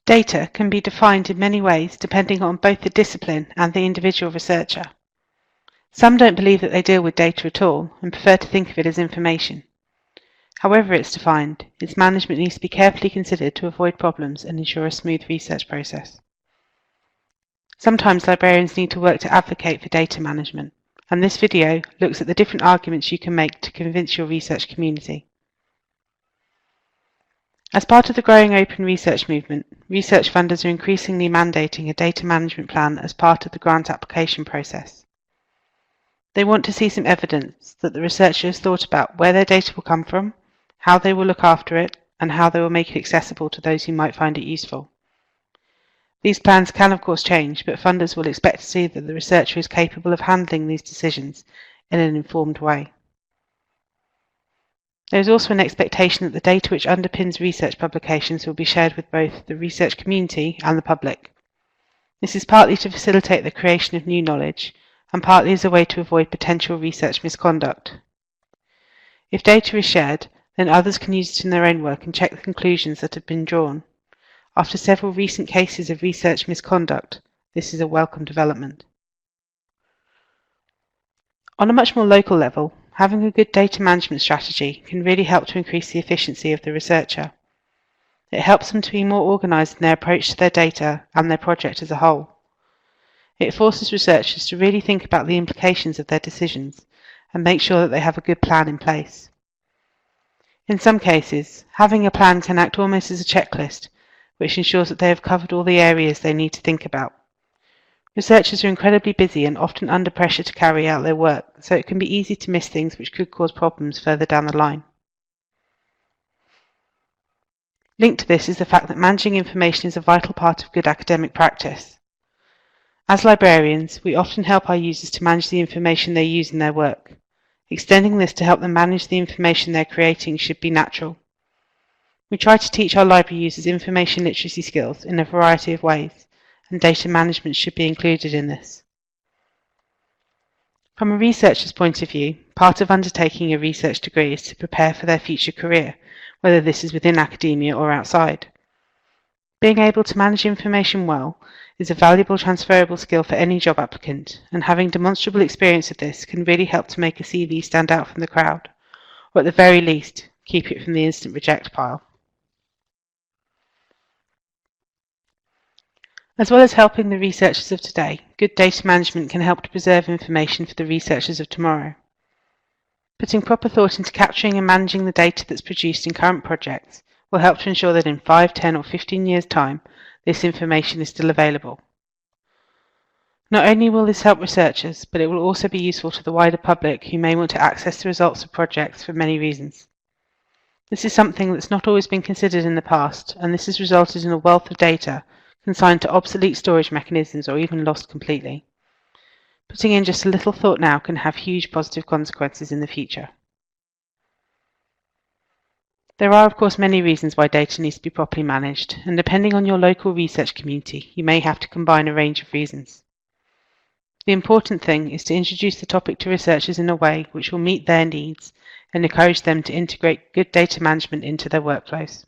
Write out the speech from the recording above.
Data can be defined in many ways depending on both the discipline and the individual researcher. Some don't believe that they deal with data at all and prefer to think of it as information. However it's defined, its management needs to be carefully considered to avoid problems and ensure a smooth research process. Sometimes librarians need to work to advocate for data management, and this video looks at the different arguments you can make to convince your research community. As part of the growing open research movement, research funders are increasingly mandating a data management plan as part of the grant application process. They want to see some evidence that the researcher has thought about where their data will come from, how they will look after it, and how they will make it accessible to those who might find it useful. These plans can of course change, but funders will expect to see that the researcher is capable of handling these decisions in an informed way. There is also an expectation that the data which underpins research publications will be shared with both the research community and the public. This is partly to facilitate the creation of new knowledge, and partly as a way to avoid potential research misconduct. If data is shared, then others can use it in their own work and check the conclusions that have been drawn. After several recent cases of research misconduct, this is a welcome development. On a much more local level, having a good data management strategy can really help to increase the efficiency of the researcher. It helps them to be more organised in their approach to their data and their project as a whole. It forces researchers to really think about the implications of their decisions and make sure that they have a good plan in place. In some cases, having a plan can act almost as a checklist, which ensures that they have covered all the areas they need to think about. Researchers are incredibly busy and often under pressure to carry out their work, so it can be easy to miss things which could cause problems further down the line. Linked to this is the fact that managing information is a vital part of good academic practice. As librarians, we often help our users to manage the information they use in their work. Extending this to help them manage the information they're creating should be natural. We try to teach our library users information literacy skills in a variety of ways, and data management should be included in this. From a researcher's point of view, part of undertaking a research degree is to prepare for their future career, whether this is within academia or outside. Being able to manage information well is a valuable transferable skill for any job applicant, and having demonstrable experience of this can really help to make a CV stand out from the crowd, or at the very least, keep it from the instant reject pile. As well as helping the researchers of today, good data management can help to preserve information for the researchers of tomorrow. Putting proper thought into capturing and managing the data that's produced in current projects will help to ensure that in 5, 10 or 15 years' time, this information is still available. Not only will this help researchers, but it will also be useful to the wider public who may want to access the results of projects for many reasons. This is something that's not always been considered in the past, and this has resulted in a wealth of data consigned to obsolete storage mechanisms or even lost completely. Putting in just a little thought now can have huge positive consequences in the future. There are of course many reasons why data needs to be properly managed, and depending on your local research community, you may have to combine a range of reasons. The important thing is to introduce the topic to researchers in a way which will meet their needs and encourage them to integrate good data management into their workflows.